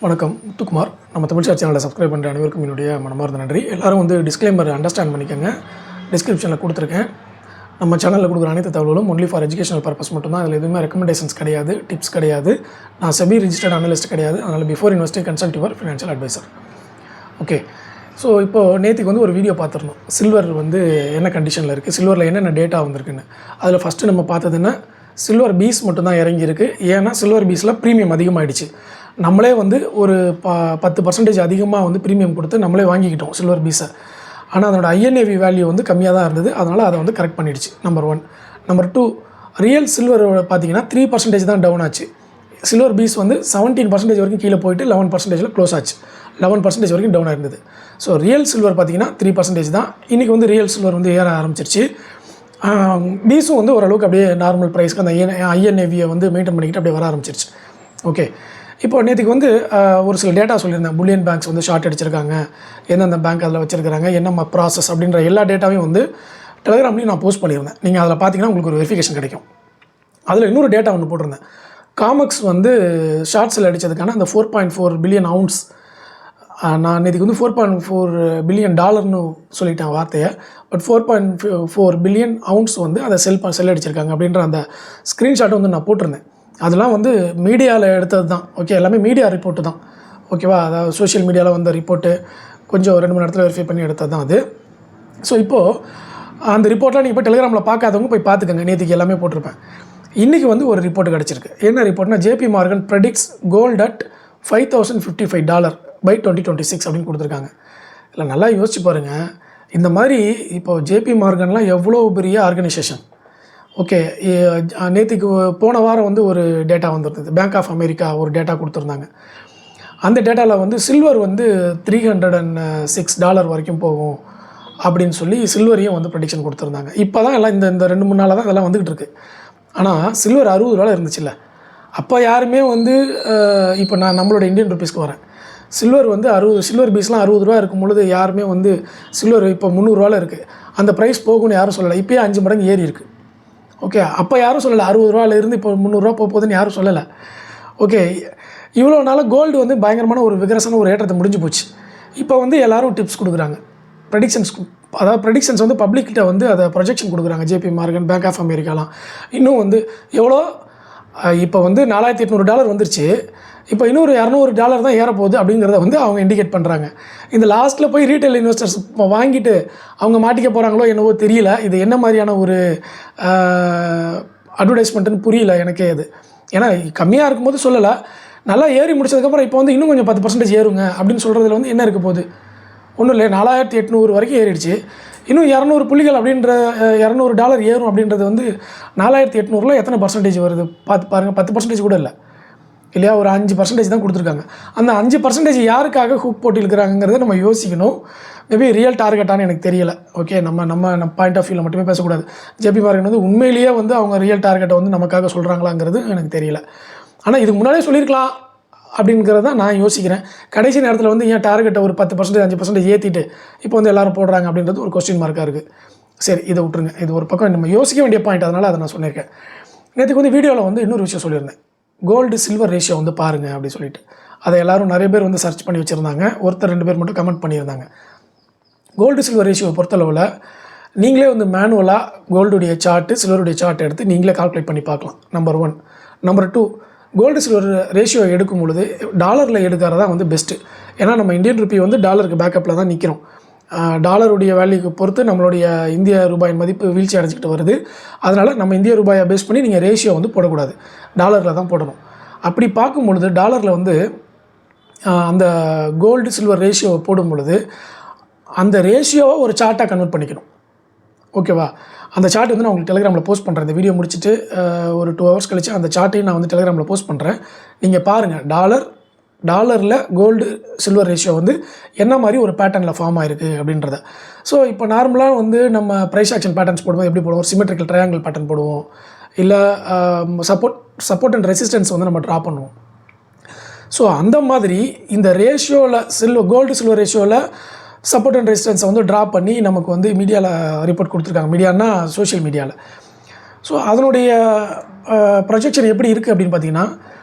வணக்கம் முத்துக்குமார். நம்ம தமிழ் சேனலை சப்ஸ்கிரைப் பண்ணுற அனைவருக்கும் என்னுடைய மனமார்ந்த நன்றி. எல்லோரும் வந்து டிஸ்க்ளைமர் அண்டர்ஸ்டாண்ட் பண்ணிக்கோங்க. டிஸ்கிரிப்ஷனில் கொடுத்துருக்கேன். நம்ம சேனலில் கொடுக்குற அனைத்து தகவலும் ஒன்லி ஃபார் எஜுகேஷனல் பர்பஸ் மட்டும்தான். அதில் எதுவுமே ரெக்கமெண்டேஷன்ஸ் கிடையாது, டிப்ஸ் கிடையாது. நான் செபி ரிஜிஸ்டர்ட் அனலிஸ்ட் கிடையாது. அதனால் before investing consult your financial advisor. Okay, so இப்போது நேற்றுக்கு வந்து ஒரு வீடியோ பார்த்துருந்தோம். சில்வர் வந்து என்ன கண்டிஷனில் இருக்குது, சில்வரில் என்னென்ன டேட்டா வந்திருக்குன்னு. அதில் ஃபஸ்ட்டு நம்ம பார்த்ததுன்னா சில்வர் பீஸ் மட்டும்தான் இறங்கியிருக்கு. ஏன்னா சில்வர் பீஸில் ப்ரீமியம் அதிகமாகிடுச்சு. நம்மளே வந்து ஒரு 10% அதிகமாக வந்து ப்ரீமியம் கொடுத்து நம்மளே வாங்கிக்கிட்டோம் சில்வர் பீஸை. ஆனால் அதனோட ஐஎன்ஏவி வேல்யூ வந்து கம்மியாக தான் இருந்தது. அதனால் அதை வந்து கரெக்ட் பண்ணிடுச்சு. நம்பர் 1. நம்பர் 2, ரியல் சில்வர் பார்த்தீங்கன்னா 3% தான் டவுன் ஆச்சு. சில்வர் பீஸ் வந்து 17% வரைக்கும் கீழே போயிட்டு 11% க்ளோஸ் ஆச்சு. 11% வரைக்கும் டவுன் ஆயிருந்தது. ஸோ ரியல் சில்வர் பார்த்தீங்கன்னா 3% தான். இன்றைக்கி வந்து ரியல் சில்வர் வந்து ஏற ஆரம்பிச்சிருச்சு. பீஸும் வந்து ஓரளவுக்கு அப்படியே நார்மல் ப்ரைஸ்க்கு அந்த ஐஎன்ஏவியை வந்து மெயின்டைன் பண்ணிக்கிட்டு அப்படியே வர ஆரம்பிச்சிருச்சு. ஓகே, இப்போ நேற்றுக்கு வந்து ஒரு சில டேட்டா சொல்லியிருந்தேன். புல்லியன் பேங்க்ஸ் வந்து ஷார்ட் அடிச்சிருக்காங்க, எந்தெந்த பேங்க் அதில் வச்சுருக்காங்க, என்ன ப்ராசஸ் அப்படின்ற எல்லா டேட்டாவையும் வந்து டெலிகிராம்லேயும் நான் போஸ்ட் பண்ணியிருந்தேன். நீங்கள் அதில் பார்த்தீங்கன்னா உங்களுக்கு ஒரு வெரிஃபிகேஷன் கிடைக்கும். அதில் இன்னொரு டேட்டா ஒன்று போட்டிருந்தேன். காமெக்ஸ் வந்து ஷார்ட்ஸில் அடித்ததுக்கான அந்த 4.4 பில்லியன் அவுன்ஸ், நான் நேற்றுக்கு வந்து 4.4 பில்லியன் டாலர்னு சொல்லிட்டேன் வார்த்தையை. பட் 4.4 பில்லியன் அவுன்ஸ் வந்து அதை செல் அடிச்சிருக்காங்க அப்படின்ற அந்த ஸ்க்ரீன்ஷாட்டை வந்து நான் போட்டிருந்தேன். அதெல்லாம் வந்து மீடியாவில் எடுத்தது தான். ஓகே, எல்லாமே மீடியா ரிப்போர்ட்டு தான். ஓகேவா, அதாவது சோஷியல் மீடியாவில் வந்த ரிப்போர்ட்டு கொஞ்சம் 2-3 இடத்துல வெரிஃபை பண்ணி எடுத்தது தான் அது. ஸோ இப்போது அந்த ரிப்போர்ட்லாம் நீங்கள் போய் டெலிகிராமில் பார்க்காதவங்க போய் பார்த்துக்கோங்க. நேற்றுக்கு எல்லாமே போட்டிருப்பேன். இன்றைக்கி வந்து ஒரு ரிப்போர்ட் கிடச்சிருக்கு. என்ன ரிப்போர்ட்னா, JP Morgan predicts gold at $5,055 by 2026 அப்படின்னு கொடுத்துருக்காங்க. இல்லை, நல்லா யோசிச்சு பாருங்கள். இந்த மாதிரி இப்போது ஜேபி மார்கன்லாம் எவ்வளோ பெரிய ஆர்கனைசேஷன். ஓகே, நேற்றுக்கு போன வாரம் வந்து ஒரு டேட்டா வந்துருந்தது. பேங்க் ஆஃப் அமெரிக்கா ஒரு டேட்டா கொடுத்துருந்தாங்க. அந்த டேட்டாவில் வந்து சில்வர் வந்து $306 வரைக்கும் போகும் அப்படின்னு சொல்லி சில்வரையும் வந்து ப்ரெடிக்ஷன் கொடுத்துருந்தாங்க. இப்போ தான் எல்லாம் இந்த 2-3 நாளாக தான் இதெல்லாம் வந்துக்கிட்டு இருக்குது. ஆனால் சில்வர் $60 இருந்துச்சுல்ல, அப்போ யாருமே வந்து இப்போ நான் நம்மளோட இந்தியன் ருப்பீஸ்க்கு வரேன். சில்வர் வந்து சில்வர் பீஸ்லாம் $60 இருக்கும் பொழுது யாருமே வந்து சில்வர் இப்போ $300 இருக்குது. அந்த ப்ரைஸ் போகும்னு யாரும் சொல்லலை. இப்போயே 5 மடங்கு ஏறி இருக்குது. ஓகே, அப்போ யாரும் சொல்லலை. $60 இப்போ $300 போகுதுன்னு யாரும் சொல்லலை. ஓகே, இவ்வளோ நாளாக கோல்டு வந்து பயங்கரமான ஒரு விகரசான ஒரு ஏற்றத்தை முடிஞ்சு போச்சு. இப்போ வந்து எல்லோரும் டிப்ஸ் கொடுக்குறாங்க, ப்ரெடிக்ஷன்ஸ். அதாவது ப்ரெடிக்ஷன்ஸ் வந்து பப்ளிக்கிட்ட வந்து அதை ப்ரொஜெக்ஷன் கொடுக்குறாங்க. ஜேபி மார்கன், பேங்க் ஆஃப் அமெரிக்காலாம் இன்னும் வந்து எவ்வளோ, இப்போ வந்து $4,800 வந்துருச்சு. இப்போ இன்னொரு $200 தான் ஏறப்போகுது அப்படிங்கிறத வந்து அவங்க இண்டிகேட் பண்ணுறாங்க. இந்த லாஸ்ட்டில் போய் ரீட்டைல் இன்வெஸ்டர்ஸ் வாங்கிட்டு அவங்க மாட்டிக்க போகிறாங்களோ என்னவோ தெரியல. இது என்ன மாதிரியான ஒரு அட்வர்டைஸ்மெண்ட்டுன்னு புரியல எனக்கே அது. ஏன்னா கம்மியாக இருக்கும்போது சொல்லலை, நல்லா ஏறி முடிச்சதுக்கப்புறம் இப்போ வந்து இன்னும் கொஞ்சம் 10% ஏறுங்க அப்படின்னு சொல்கிறதுல வந்து என்ன இருக்க போகுது? ஒன்றும் இல்லை, 4,800 வரைக்கும் ஏறிடுச்சு. இன்னும் 200 புள்ளிகள் அப்படின்ற $200 ஏறும் அப்படின்றது வந்து 4,800ல் எத்தனை பர்சன்டேஜ் வருது பார்த்து பாருங்கள். 10% கூட இல்லை இல்லையா, ஒரு 5% தான் கொடுத்துருக்காங்க. அந்த 5% யாருக்காக ஹூக் போட்டு இருக்கிறாங்கிறத நம்ம யோசிக்கணும். மேபி ரியல் டார்கெட்டானு எனக்கு தெரியலை. ஓகே, நம்ம பாயிண்ட் ஆஃப் வியூவில் மட்டுமே பேசக்கூடாது. ஜேபி மார்கன் வந்து உண்மையிலேயே வந்து அவங்க ரியல் டார்கெட்டை வந்து நமக்காக சொல்கிறாங்களாங்கிறது எனக்கு தெரியல. ஆனால் இதுக்கு முன்னாடியே சொல்லியிருக்கலாம் அப்படிங்கிறத நான் யோசிக்கிறேன். கடைசி நேரத்தில் வந்து ஏன் டார்கெட்டை ஒரு 10% 5% ஏற்றிட்டு இப்போ வந்து எல்லோரும் போடுறாங்க அப்படின்றது ஒரு கொஸ்டின் மார்க்காக இருக்குது. சரி, இதை விட்டுருங்க. இது ஒரு பக்கம் நம்ம யோசிக்க வேண்டிய பாயிண்ட், அதனால் அதை நான் சொல்லியிருக்கேன். நேற்றுக்கு வந்து வீடியோவில் வந்து இன்னொரு விஷயம் சொல்லியிருந்தேன். கோல்டு சில்வர் ரேஷியோ வந்து பாருங்கள் அப்படின்னு சொல்லிட்டு. அதை எல்லோரும் நிறைய பேர் வந்து சர்ச் பண்ணி வச்சுருந்தாங்க. ஒருத்தர் 2 பேர் மட்டும் கமெண்ட் பண்ணியிருந்தாங்க. கோல்டு சில்வர் ரேஷியோவை பொறுத்தளவில் நீங்களே வந்து மேனுவலாக கோல்டுடைய சார்ட்டு, சில்வருடைய சார்ட் எடுத்து நீங்களே கால்குலேட் பண்ணி பார்க்கலாம். Number 1. Number 2, gold silver ratio எடுக்கும் பொழுது டாலரில் எடுக்கிறது தான் வந்து பெஸ்ட்டு. ஏன்னா நம்ம இந்தியன் ருப்பி வந்து டாலருக்கு பேக்கப்பில் தான் நிற்கிறோம். டாலருடைய வேல்யூக்கு பொறுத்து நம்மளுடைய இந்திய ரூபாயின் மதிப்பு வீழ்ச்சி அடைஞ்சிக்கிட்டு வருது. அதனால் நம்ம இந்திய ரூபாயை பேஸ் பண்ணி நீங்கள் ரேஷியோ வந்து போடக்கூடாது, டாலரில் தான் போடணும். அப்படி பார்க்கும் பொழுது டாலரில் வந்து அந்த கோல்டு சில்வர் ரேஷியோவை போடும் பொழுது அந்த ரேஷியோவை ஒரு சார்ட்டாக கன்வெர்ட் பண்ணிக்கணும். ஓகேவா, அந்த சார்ட் வந்து நான் உங்களுக்கு டெலிகிராமில் போஸ்ட் பண்ணுறேன். இந்த வீடியோ முடிச்சுட்டு ஒரு 2 ஹவர்ஸ் கழிச்சு அந்த சார்ட்டையும் நான் வந்து டெலிகிராமில் போஸ்ட் பண்ணுறேன். நீங்கள் பாருங்கள், டாலரில் கோல்டு சில்வர் ரேஷியோ வந்து என்ன மாதிரி ஒரு பேட்டர்னில் ஃபார்ம் ஆகிருக்கு அப்படின்றத. ஸோ இப்போ நார்மலாக வந்து நம்ம ப்ரைஸ் ஆக்ஷன் பேட்டர்ன்ஸ் போடுவோம். எப்படி போடுவோம்? ஒரு சிமெட்ரிக்கல் ட்ரையாங்கிள் பேட்டர்ன் போடுவோம். இல்லை சப்போர்ட் அண்ட் ரெசிஸ்டன்ஸ் வந்து நம்ம ட்ரா பண்ணுவோம். ஸோ அந்த மாதிரி இந்த ரேஷியோவில் கோல்டு சில்வர் ரேஷியோவில் சப்போர்ட் அண்ட் ரெசிஸ்டன்ஸை வந்து ட்ரா பண்ணி நமக்கு வந்து மீடியாவில் ரிப்போர்ட் கொடுத்துருக்காங்க. மீடியானா சோஷியல் மீடியாவில். ஸோ அதனுடைய ப்ரொஜெக்ஷன் எப்படி இருக்குது அப்படின்னு பார்த்தீங்கன்னா,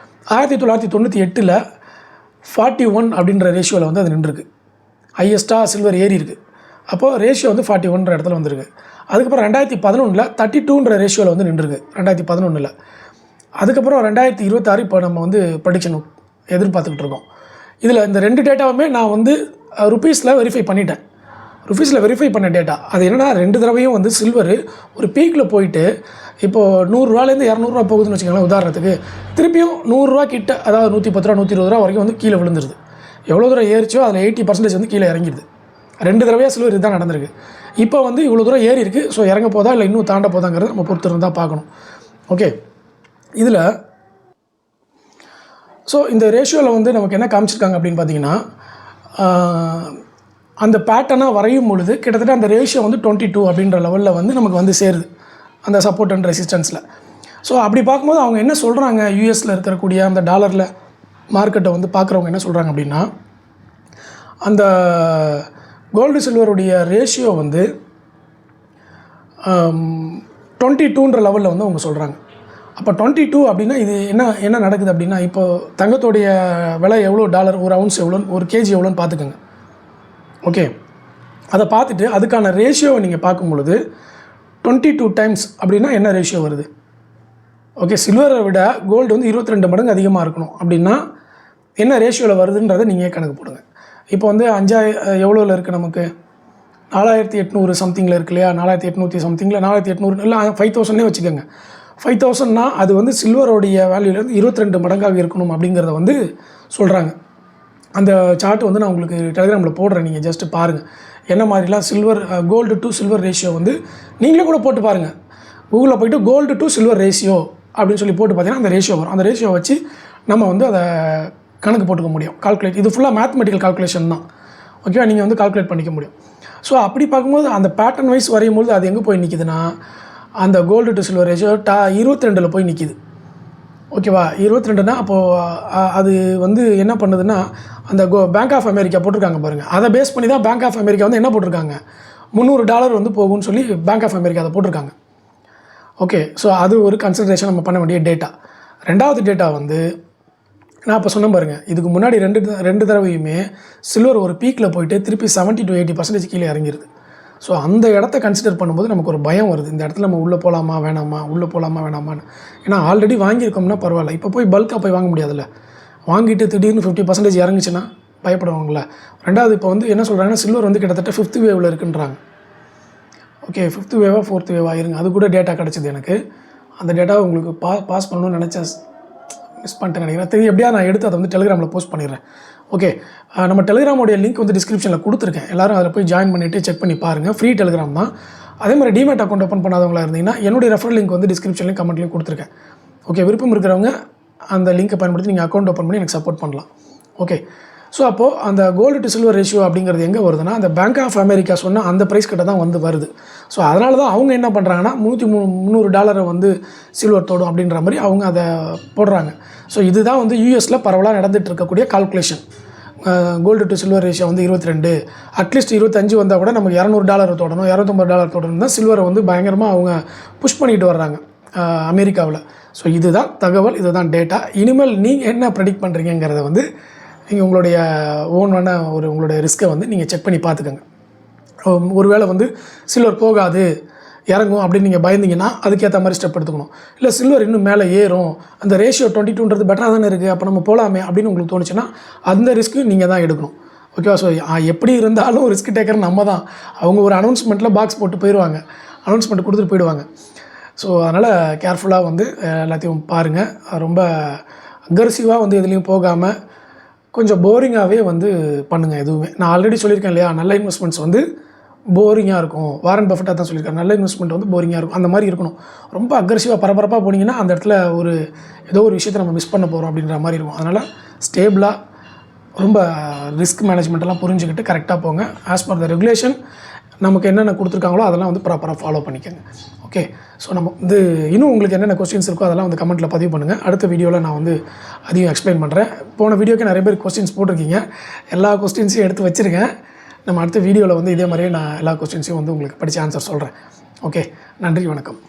1998 41 அப்படின்ற ரேஷியோவில் வந்து அது நின்றுருக்கு. ஹையஸ்ட்டாக சில்வர் ஏறி இருக்குது. அப்போது ரேஷியோ வந்து 41ன்ற இடத்துல வந்துருக்கு. அதுக்கப்புறம் 2011 32ன்ற ரேஷியோவில் வந்து நின்றுருக்கு 2011. அதுக்கப்புறம் 2026 இப்போ நம்ம வந்து ப்ரெடிக்ஷன் எதிர்பார்த்துக்கிட்டு இருக்கோம். இதில் இந்த 2 டேட்டாவுமே நான் வந்து ருப்பீஸில் வெரிஃபை பண்ணிட்டேன். ருப்பீஸில் வெரிஃபை பண்ண டேட்டா அது என்னென்னா 2 தடவையும் வந்து சில்வர் ஒரு பீக்கில் போயிட்டு இப்போது 100 ரூபாலேருந்து 200 போகுதுன்னு வச்சுக்கோங்களேன். உதாரணத்துக்கு திருப்பியும் 100 கிட்ட, அதாவது 110 ரூபா 120 வரைக்கும் வந்து கீழே விழுந்துருது. எவ்வளோ தூரம் ஏறிச்சோ அதில் 80% வந்து கீழே இறங்கிடுது. 2 தடவையாக சில்வர் இதுதான் நடந்திருக்கு. இப்போ வந்து இவ்வளோ தூரம் ஏறி இருக்குது. ஸோ இறங்க போதா இல்லை இன்னும் தாண்ட போதாங்கிறது நம்ம பொறுத்து இருந்தால் பார்க்கணும். ஓகே, இதில் ஸோ இந்த ரேஷியோவில் வந்து நமக்கு என்ன காமிச்சிருக்காங்க அப்படின்னு பார்த்தீங்கன்னா, அந்த பேட்டர்னாக வரையும் பொழுது கிட்டத்தட்ட அந்த ரேஷியோ வந்து 22 அப்படின்ற லெவலில் வந்து நமக்கு வந்து சேருது அந்த சப்போர்ட் அண்ட் ரெசிஸ்டன்ஸில். ஸோ அப்படி பார்க்கும்போது அவங்க என்ன சொல்கிறாங்க, யூஎஸில் இருக்கக்கூடிய அந்த டாலரில் மார்க்கெட்டை வந்து பார்க்குறவங்க என்ன சொல்கிறாங்க அப்படின்னா, அந்த கோல்டு சில்வருடைய ரேஷியோ வந்து 22ன்ற லெவலில் வந்து அவங்க சொல்கிறாங்க. அப்போ 22 அப்படின்னா இது என்ன நடக்குது அப்படின்னா, இப்போது தங்கத்தோடைய விலை எவ்வளோ, டாலர் ஒரு அவுன்ஸ் எவ்வளோன்னு, ஒரு கேஜி எவ்வளோன்னு பார்த்துக்கோங்க. ஓகே, அதை பார்த்துட்டு அதுக்கான ரேஷியோவை நீங்கள் பார்க்கும் பொழுது 22 டைம்ஸ் அப்படின்னா என்ன ரேஷியோ வருது? ஓகே, சில்வரை விட கோல்டு வந்து 22 மடங்கு அதிகமாக இருக்கணும் அப்படின்னா என்ன ரேஷியோவில் வருதுன்றதை நீங்கள் கணக்கு போடுங்க. இப்போ வந்து 5000 எவ்வளோவில் இருக்குது, நமக்கு 4800 சம்திங்கில் இருக்கு இல்லையா, 4800 சம்திங்கில் 4800 இல்லை 5000 வச்சுக்கோங்க. 5000னா அது வந்து சில்வரோடைய வேல்யூலேருந்து 22 மடங்காக இருக்கணும் அப்படிங்கிறத வந்து சொல்கிறாங்க. அந்த சார்ட் வந்து நான் உங்களுக்கு டெலிகிராமில் போடுறேன், நீங்கள் ஜஸ்ட்டு பாருங்கள் என்ன மாதிரிலாம் silver gold to silver ratio வந்து நீங்களே கூட போட்டு பாருங்கள். கூகுளில் போய்ட்டு கோல்டு டு சில்வர் ரேஷியோ அப்படின்னு சொல்லி போட்டு பார்த்தீங்கன்னா அந்த ரேஷியோ வரும். அந்த ரேஷியோ வச்சு நம்ம வந்து அதை கணக்கு போட்டுக்க முடியும், கால்குலேட். இது ஃபுல்லாக மேத்தமெட்டிக்கல் கால்குலேஷன் தான். ஓகேவா, நீங்கள் வந்து கால்குலேட் பண்ணிக்க முடியும். ஸோ அப்படி பார்க்கும்போது அந்த பேட்டர்ன் வைஸ் வரையும்போது அது எங்கே போய் நிற்கிதுன்னா, அந்த கோல்டு டு சில்வர் ரேஷியோ 22ல் போய் நிற்கிது. ஓகேவா, 22னா அப்போது அது வந்து என்ன பண்ணுதுன்னா, அந்த பேங்க் ஆஃப் அமெரிக்கா போட்டிருக்காங்க பாருங்கள், அதை பேஸ் பண்ணி தான் பேங்க் ஆஃப் அமெரிக்கா வந்து என்ன போட்டிருக்காங்க, $300 வந்து போகும்னு சொல்லி பேங்க் ஆஃப் அமெரிக்கா அதை போட்டிருக்காங்க. ஓகே, ஸோ அது ஒரு கன்சிடரேஷன் நம்ம பண்ண வேண்டிய டேட்டா. 2வது டேட்டா வந்து நான் இப்போ சொன்ன பாருங்கள், இதுக்கு முன்னாடி ரெண்டு தடவையுமே சில்வர் ஒரு பீக்கில் போயிட்டு திருப்பி 70 to 80% கீழே இறங்கிடுது. ஸோ அந்த இடத்த கன்சிடர் பண்ணும்போது நமக்கு ஒரு பயம் வருது, இந்த இடத்துல நம்ம உள்ளே போகலாமா வேணாமா, உள்ளே போகலாமா வேணாமான்னு. ஏன்னா ஆல்ரெடி வாங்கியிருக்கோம்னா பரவாயில்ல, இப்போ போய் பல்காக போய் வாங்க முடியாதுல்ல. வாங்கிட்டு திடீர்னு 50% இறங்குச்சுன்னா பயப்படுவாங்கள. 2வது இப்போ வந்து என்ன சொல்கிறாங்கன்னா, சில்வர் வந்து கிட்டத்தட்ட 5th வேவில் இருக்குன்றாங்க. ஓகே, 5th வேவா 4th வேவா இருங்க, அது கூட டேட்டா கிடச்சிது எனக்கு. அந்த டேட்டாவை உங்களுக்கு பாஸ் பண்ணணும்னு நினச்சேன், மிஸ் பண்ணிட்டேன் நினைக்கிறேன். தெரியும், எப்படியா நான் எடுத்து அதை வந்து டெலிகிராமில் போஸ்ட் பண்ணிடுறேன். ஓகே, நம்ம டெலிகிராமோடைய லிங்க் வந்து டிஸ்கிரிப்ஷனில் கொடுத்துருக்கேன். எல்லோரும் அதில் போய் ஜாயின் பண்ணிவிட்டு செக் பண்ணி பாருங்கள். ஃப்ரீ டெலிகிராம் தான். அதே மாதிரி டிமேட் அக்கௌண்ட் ஓப்பன் பண்ணாதவங்களா இருந்தீங்கன்னா என்னுடைய ரெஃபரல் லிங்க் வந்து டிஸ்கிரிப்ஷன்லையும் கமெண்ட்லையும் கொடுத்துருக்கேன். ஓகே, விருப்பம் இருக்கிறவங்க அந்த லிங்க்கை பயன்படுத்தி நீங்கள் அக்கௌண்ட் ஓப்பன் பண்ணி எனக்கு சப்போர்ட் பண்ணலாம். ஓகே, ஸோ அப்போது அந்த கோல்டு டு சில்வர் ரேஷியோ அப்படிங்கிறது எங்கே வருதுன்னா, அந்த பேங்க் ஆஃப் அமெரிக்கா சொன்னால் அந்த ப்ரைஸ் கிட்ட தான் வந்து வருது. ஸோ அதனால தான் அவங்க என்ன பண்ணுறாங்கன்னா, $300 வந்து சில்வர் தோடும் அப்படின்ற மாதிரி அவங்க அதை போடுறாங்க. ஸோ இதுதான் வந்து யூஎஸில் பரவலாக நடந்துகிட்டு இருக்கக்கூடிய calculation. Gold to silver ratio வந்து 22, அட்லீஸ்ட் 25 வந்தால் கூட நமக்கு $200 தோடணும், $250 தோடணும் தான் சில்வரை வந்து பயங்கரமாக அவங்க புஷ் பண்ணிட்டு வர்றாங்க அமெரிக்காவில். ஸோ இதுதான் தகவல், இதுதான் டேட்டா. இனிமேல் நீங்கள் என்ன ப்ரெடிக்ட் பண்ணுறீங்கிறத வந்து நீங்கள் உங்களுடைய ஓனான உங்களுடைய ரிஸ்க்கை வந்து நீங்கள் செக் பண்ணி பார்த்துக்கோங்க. ஒருவேளை வந்து சில்வர் போகாது இறங்கும் அப்படின்னு நீங்கள் பயந்தீங்கன்னா அதுக்கேற்ற மாதிரி ஸ்டெப் எடுத்துக்கணும். இல்லை சில்வர் இன்னும் மேலே ஏறும், அந்த ரேஷியோ 22ன்றது பெட்டராக தானே இருக்குது, அப்போ நம்ம போகலாமே அப்படின்னு உங்களுக்கு தோணுச்சுன்னா அந்த ரிஸ்க்கு நீங்கள் தான் எடுக்கணும். ஓகேவா, ஸோ எப்படி இருந்தாலும் ரிஸ்க் டேக்கர் நம்ம தான். அவங்க ஒரு அனௌன்ஸ்மெண்ட்டில் பாக்ஸ் போட்டு போயிடுவாங்க, அனௌன்ஸ்மெண்ட் கொடுத்துட்டு போயிடுவாங்க. ஸோ அதனால் கேர்ஃபுல்லாக வந்து எல்லாத்தையும் பாருங்கள். ரொம்ப அக்ரெசிவாக வந்து எதுலேயும் போகாமல் கொஞ்சம் போரிங்காகவே வந்து பண்ணுங்கள் எதுவுமே. நான் ஆல்ரெடி சொல்லியிருக்கேன் இல்லையா, நல்ல இன்வெஸ்ட்மெண்ட்ஸ் வந்து போரிங்காக இருக்கும். வாரன் பஃபெட்டாக தான் சொல்லியிருக்காரு, நல்ல இன்வெஸ்ட்மெண்ட் வந்து போரிங்காக இருக்கும். அந்த மாதிரி இருக்கணும். ரொம்ப அக்ரெசிவாக பரபரப்பாக போனீங்கன்னா அந்த இடத்துல ஏதோ ஒரு விஷயத்தை நம்ம மிஸ் பண்ண போகிறோம் அப்படின்ற மாதிரி இருக்கும். அதனால் ஸ்டேபிளாக ரொம்ப ரிஸ்க் மேனேஜ்மெண்ட்டெல்லாம் புரிஞ்சுக்கிட்டு கரெக்டாக போங்க. ஆஸ் பர் த ரெகுலேஷன் நமக்கு என்னென்ன கொடுத்துருக்காங்களோ அதெல்லாம் வந்து ப்ராப்பராக ஃபாலோ பண்ணிக்கோங்க. ஓகே, ஸோ நம்ம வந்து இன்னும் உங்களுக்கு என்னென்ன கொஸ்டின்ஸ் இருக்கோ அதெல்லாம் வந்து கமெண்ட்டில் பதிவு பண்ணுங்கள். அடுத்த வீடியோவில் நான் வந்து அதையும் எக்ஸ்பிளைன் பண்ணுறேன். போன வீடியோக்கு நிறைய பேர் கொஸ்டின்ஸ் போட்டிருக்கீங்க, எல்லா கொஸ்டின்ஸையும் எடுத்து வச்சுருக்கேன். நம்ம அடுத்த வீடியோவில் வந்து இதே மாதிரியே நான் எல்லா கொஸ்டின்ஸையும் வந்து உங்களுக்கு படித்து ஆன்சர் சொல்கிறேன். ஓகே, நன்றி, வணக்கம்.